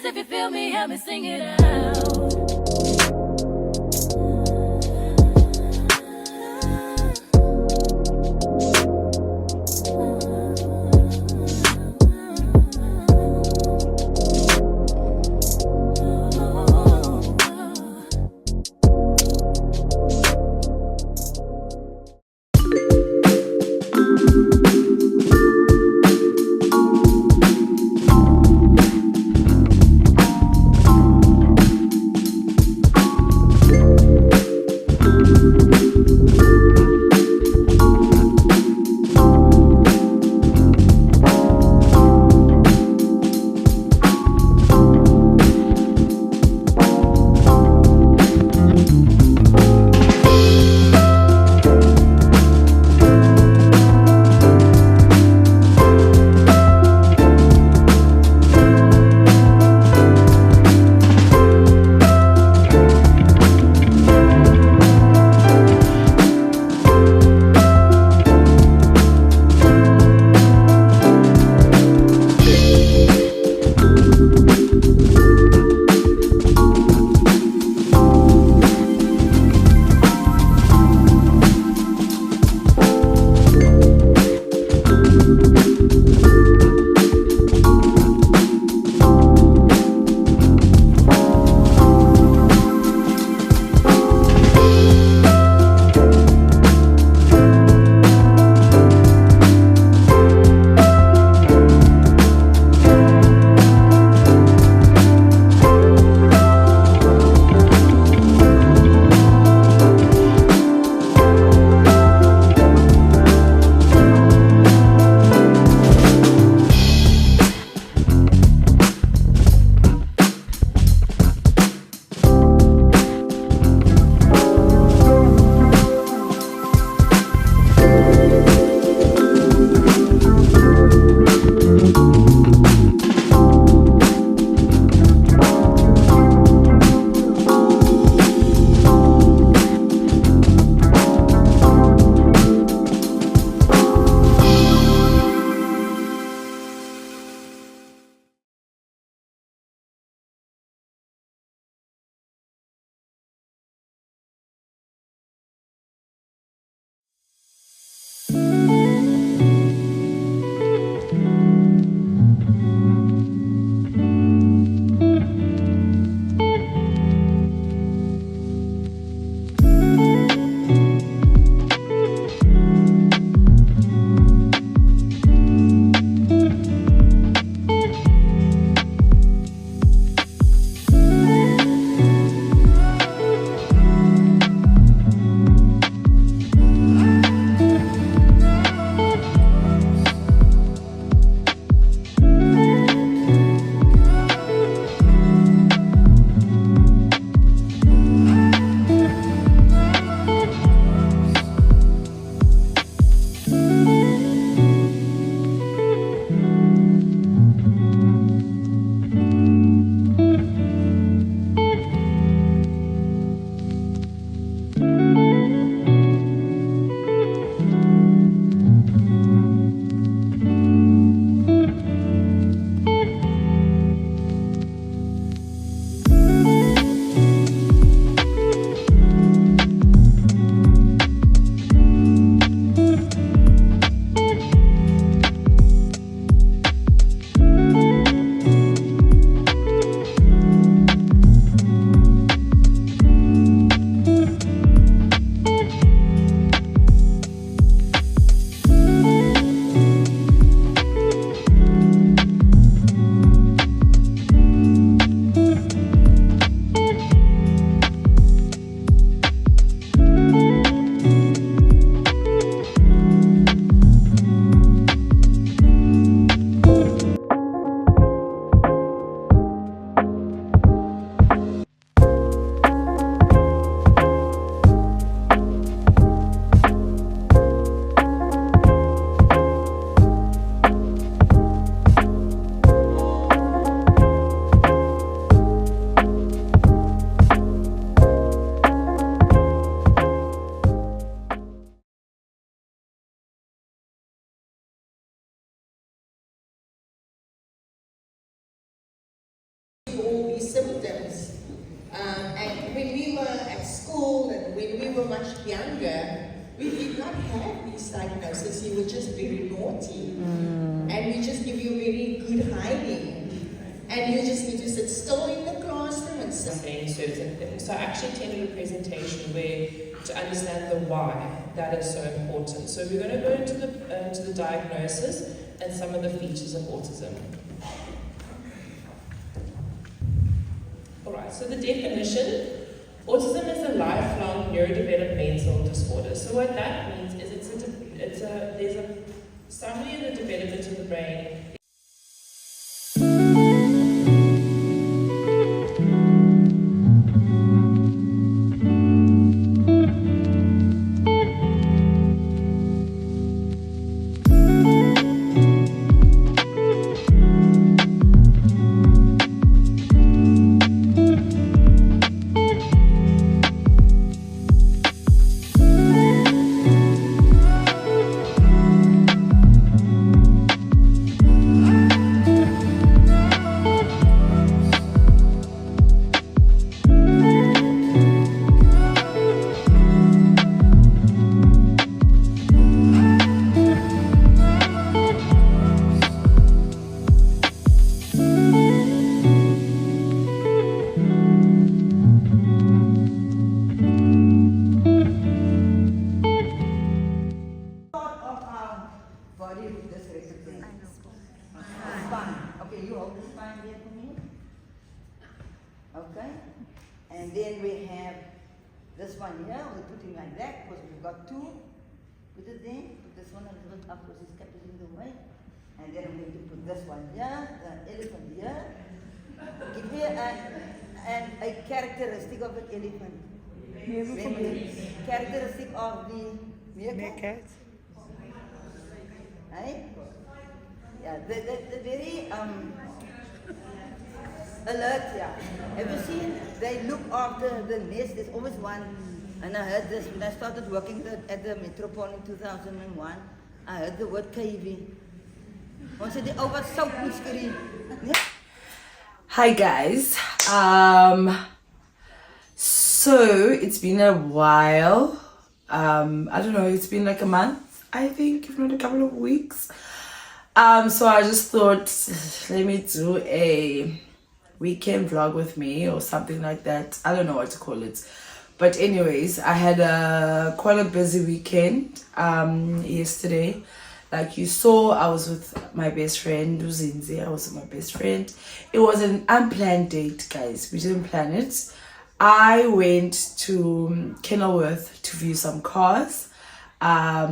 If you feel me, help me sing it out. symptoms. And when we were at school and when we were much younger, we did not have these diagnoses. You were just very naughty. And we just give you very good hiding. And you just need to sit still in the classroom and saying certain things. So I actually attended a presentation where to understand the why that is so important. So we're going to go into the diagnosis and some of the features of autism. Alright, so the definition, autism is a lifelong neurodevelopmental disorder. So what that means is there's a summary in the development of the brain. Okay, and then we have this one here. We'll put it like that because we've got two. Put it there. Put this one a little bit up because it's kept it in the way. And then I'm going to put this one here, the elephant here. Give me a characteristic of an elephant. Characteristic of the meerkat. Right? Yeah, the very alert, yeah. Have you seen, they look after the nest, there's always one, and I heard this when I started working at the Metropole in 2001, I heard the word KV. Ons het die ou wat sout moet skree. Hi guys, so it's been a while, I don't know, it's been like a month, I think, if not a couple of weeks. So I just thought, let me do a weekend vlog with me or something like that. I don't know what to call it. But anyways, I had quite a busy weekend yesterday. Like you saw, I was with my best friend, Uzinzi. I was with my best friend. It was an unplanned date, guys. We didn't plan it. I went to Kenilworth to view some cars. I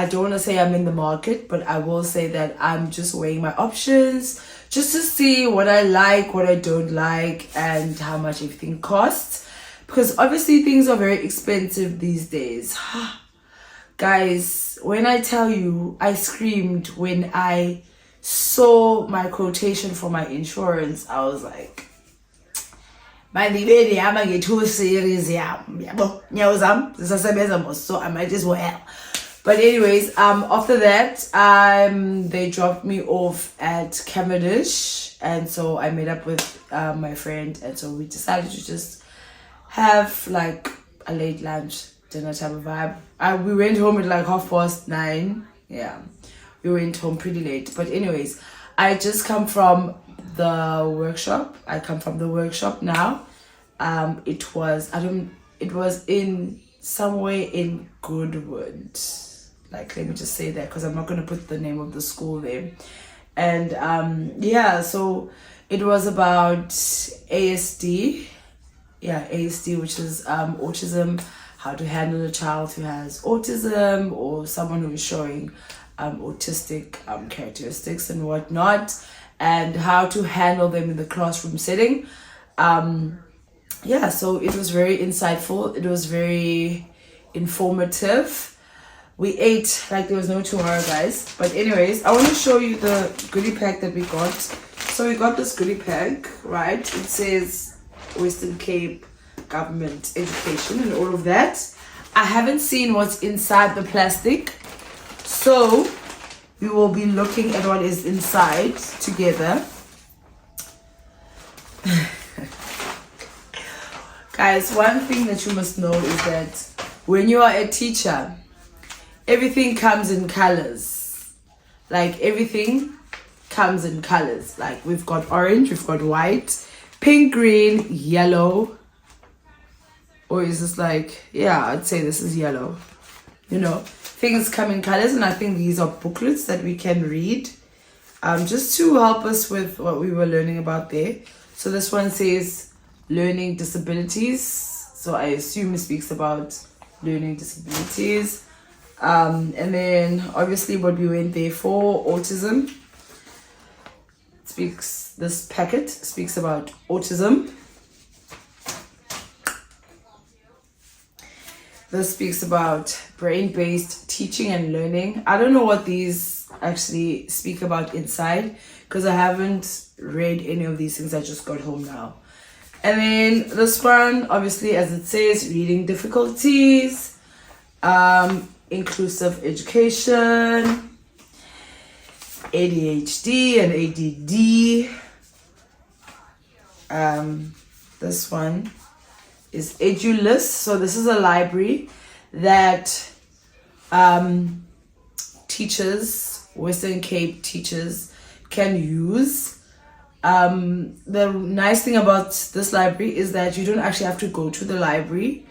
don't want to say I'm in the market, but I will say that I'm just weighing my options just to see what I like, what I don't like, and how much everything costs. Because obviously things are very expensive these days. Guys, when I tell you, I screamed when I saw my quotation for my insurance. I was like, I might as well. But anyways, after that, they dropped me off at Cavendish, and so I met up with my friend, and so we decided to just have like a late lunch, dinner type of vibe. We went home at like 9:30. Yeah, we went home pretty late. But anyways, I just come from the workshop. I come from the workshop now. It was in somewhere in Goodwood. Like, let me just say that because I'm not going to put the name of the school there. And yeah, so it was about ASD. Yeah, ASD, which is autism, how to handle a child who has autism or someone who is showing autistic characteristics and whatnot, and how to handle them in the classroom setting. Yeah, so it was very insightful. It was very informative. We ate like there was no tomorrow, guys. But anyways, I want to show you the goodie pack that we got. So we got this goodie pack, right? It says Western Cape Government Education and all of that. I haven't seen what's inside the plastic, so we will be looking at what is inside together. Guys, one thing that you must know is that when you are a teacher, everything comes in colors. Like everything comes in colors. Like we've got orange, we've got white, pink, green, yellow. Or is this like, yeah, I'd say this is yellow. You know, things come in colors, and I think these are booklets that we can read. Just to help us with what we were learning about there. So this one says learning disabilities. So I assume it speaks about learning disabilities. And then obviously what we went there for, autism. This packet speaks about autism. This speaks about brain-based teaching and learning. I don't know what these actually speak about inside because I haven't read any of these things. I just got home now. And then this one, obviously, as it says, reading difficulties, inclusive education, ADHD and ADD. This one is EduList. So this is a library that teachers, Western Cape teachers, can use. The nice thing about this library is that you don't actually have to go to the library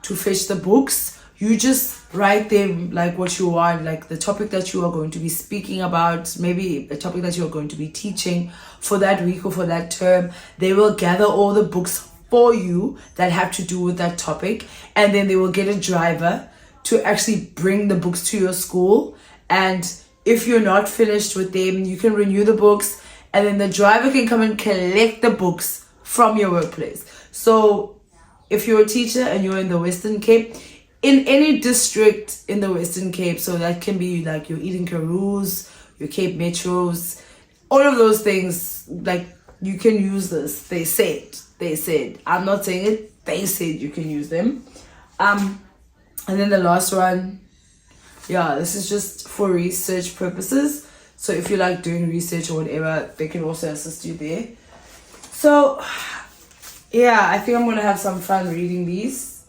to fetch the books. You just write them like what you want, like the topic that you are going to be speaking about, maybe a topic that you are going to be teaching for that week or for that term. They will gather all the books for you that have to do with that topic, and then they will get a driver to actually bring the books to your school. And if you're not finished with them, you can renew the books, and then the driver can come and collect the books from your workplace. So if you're a teacher and you're in the Western Cape, in any district in the Western Cape, so that can be like your Eden Karoo's, your Cape Metros, all of those things, like you can use this. They said, I'm not saying it, they said you can use them. And then the last one, yeah, this is just for research purposes. So if you like doing research or whatever, they can also assist you there. So yeah, I think I'm gonna have some fun reading these.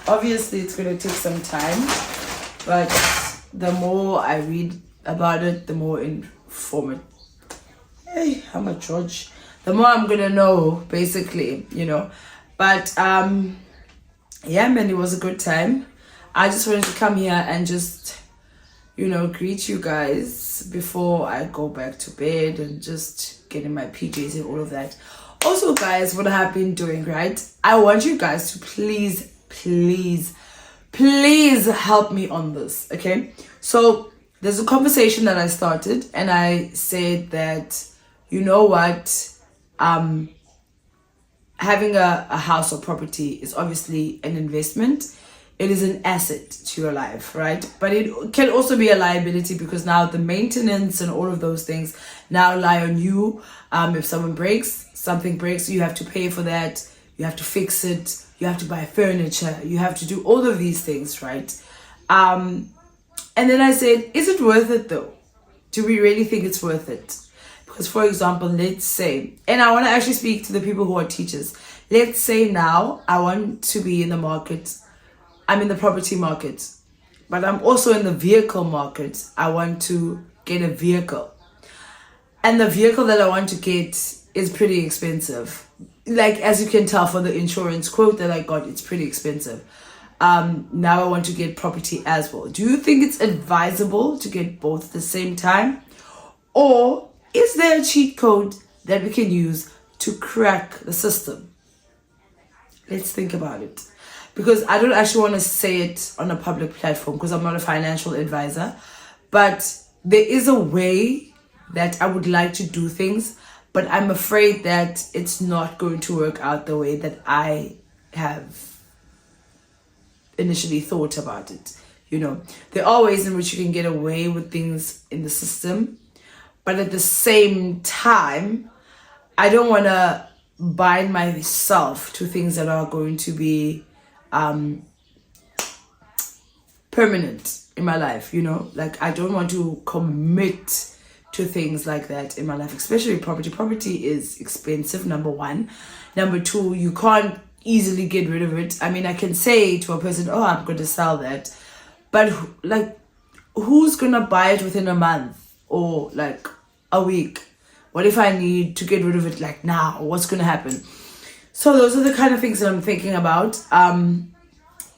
Obviously it's gonna take some time, but the more I read about it, the more informative. Hey, I'm a George. The more I'm gonna know, basically, you know. But yeah, man, it was a good time. I just wanted to come here and just, you know, greet you guys before I go back to bed and just get in my PJs and all of that. Also, guys, what I have been doing, right? I want you guys to please help me on this, okay? So there's a conversation that I started, and I said that, you know what, having a house or property is obviously an investment. It is an asset to your life, right? But it can also be a liability, because now the maintenance and all of those things now lie on you. If something breaks, you have to pay for that. You have to fix it. You have to buy furniture. You have to do all of these things, right? And then I said, is it worth it though? Do we really think it's worth it? Because, for example, let's say, and I want to actually speak to the people who are teachers. Let's say now I want to be in the market. I'm in the property market, but I'm also in the vehicle market. I want to get a vehicle. And the vehicle that I want to get is pretty expensive. Like, as you can tell for the insurance quote that I got, it's pretty expensive. Now I want to get property as well. Do you think it's advisable to get both at the same time? Or is there a cheat code that we can use to crack the system? Let's think about it. Because I don't actually want to say it on a public platform, because I'm not a financial advisor. But there is a way that I would like to do things, but I'm afraid that it's not going to work out the way that I have initially thought about it. You know, there are ways in which you can get away with things in the system, but at the same time, I don't want to bind myself to things that are going to be permanent in my life, you know. Like, I don't want to commit to things like that in my life, especially property. Property is expensive, number one. Number two, you can't easily get rid of it. I mean, I can say to a person, oh, I'm going to sell that. But like, who's going to buy it within a month or like a week? What if I need to get rid of it like now? What's going to happen? So those are the kind of things that I'm thinking about.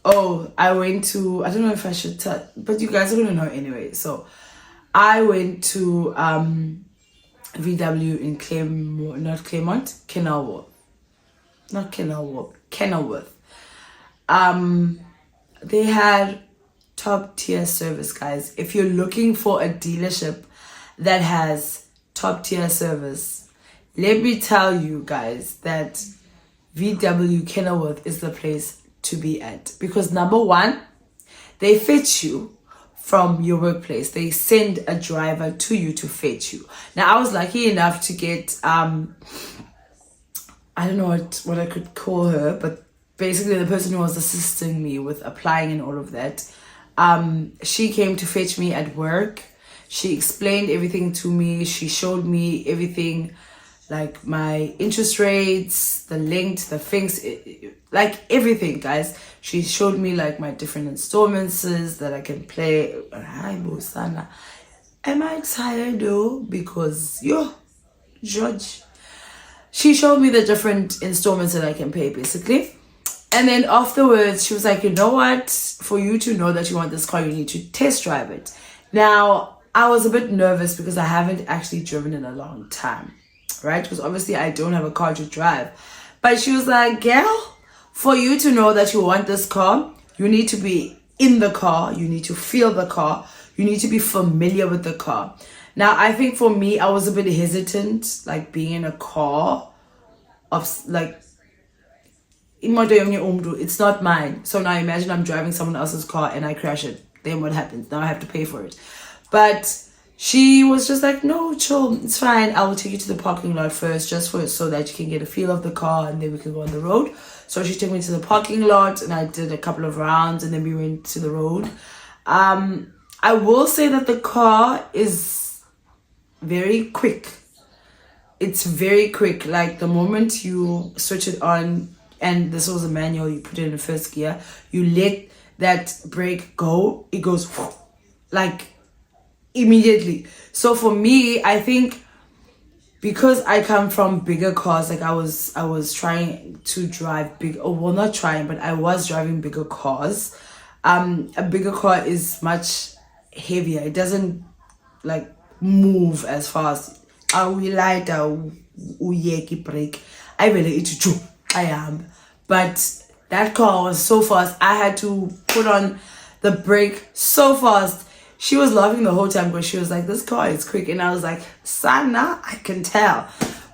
Oh, I went to, I don't know if I should tell, but you guys are going to know anyway. So I went to VW in Kenilworth. They had top tier service, guys. If you're looking for a dealership that has top tier service, let me tell you guys that VW Kenilworth is the place to be at, because number one, they fetch you from your workplace. They send a driver to you to fetch you. Now I was lucky enough to get I don't know what I could call her, but basically the person who was assisting me with applying and all of that, she came to fetch me at work. She explained everything to me. She showed me everything, like my interest rates, the length, the things, like everything, guys. She showed me like my different installments that I can play. Hi, Bosana. Am I tired though? Because George. She showed me the different installments that I can pay, basically. And then afterwards, she was like, you know what? For you to know that you want this car, you need to test drive it. Now, I was a bit nervous because I haven't actually driven in a long time, right? Because obviously I don't have a car to drive. But she was like, girl, for you to know that you want this car, you need to be in the car. You need to feel the car. You need to be familiar with the car. Now, I think for me, I was a bit hesitant, like being in a car of like, it's not mine. So now imagine I'm driving someone else's car and I crash it. Then what happens? Now I have to pay for it. But she was just like, no, chill, it's fine. I will take you to the parking lot first, just so that you can get a feel of the car and then we can go on the road. So she took me to the parking lot and I did a couple of rounds and then we went to the road. I will say that the car is very quick. It's very quick. Like the moment you switch it on, and this was a manual, you put it in first gear, you let that brake go, it goes like immediately. So for me, I think because I come from bigger cars, like I was trying to drive not trying, but I was driving bigger cars. A bigger car is much heavier. It doesn't like move as fast. I am. But that car was so fast. I had to put on the brake so fast. She was laughing the whole time because she was like, this car is quick. And I was like, Sana, I can tell.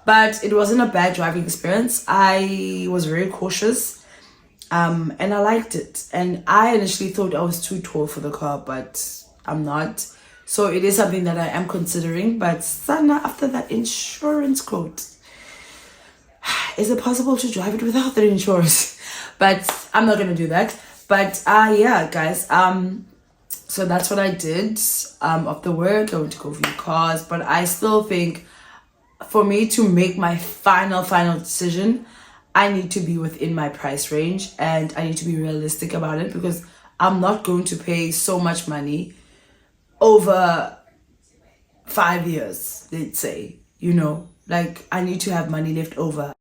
But it wasn't a bad driving experience. I was very cautious. And I liked it. And I initially thought I was too tall for the car, but I'm not. So it is something that I am considering. But Sana, after that insurance quote, is it possible to drive it without the insurance? But I'm not going to do that. But yeah, guys. So that's what I did. After work, I went to go view cars. But I still think for me to make my final decision, I need to be within my price range. And I need to be realistic about it. Because I'm not going to pay so much money over 5 years, let's say. You know, like I need to have money left over